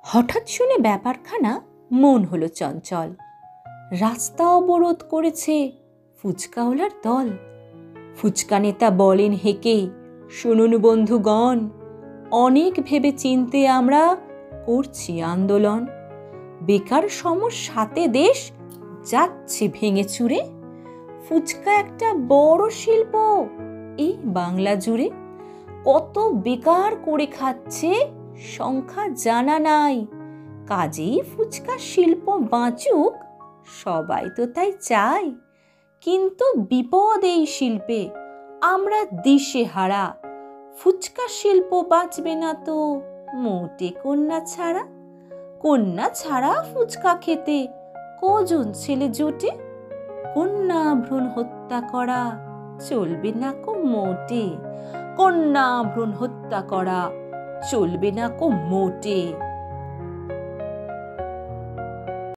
হঠাৎ শুনে ব্যাপারখানা মন হলো চঞ্চল। রাস্তা অবরোধ করেছে ফুচকাওয়ালার দল। ফুচকা নেতা বলেন হেঁকে, শুনুন বন্ধুগণ, অনেক ভেবে চিনতে আমরা করছি আন্দোলন। বেকার সমস্যাতে দেশ যাচ্ছে ভেঙে চুরে। ফুচকা একটা বড় শিল্প এই বাংলা জুড়ে। কত বেকার করে খাচ্ছে সংখ্যা জানা নাই। কাজেই ফুচকা শিল্প বাঁচুক, সবাই তো তাই চায়। কিন্তু বিপদ এই শিল্পে, আমরা দিশে হারা। ফুচকা শিল্প বাঁচবে না তো মোটে কন্যা ছাড়া। কন্যা ছাড়া ফুচকা খেতে কজন ছেলে জোটে। কন্যা ভ্রূণ হত্যা করা চলবে না কো মোটে। কন্যা ভ্রূণ হত্যা করা চলবে না কো মোটে।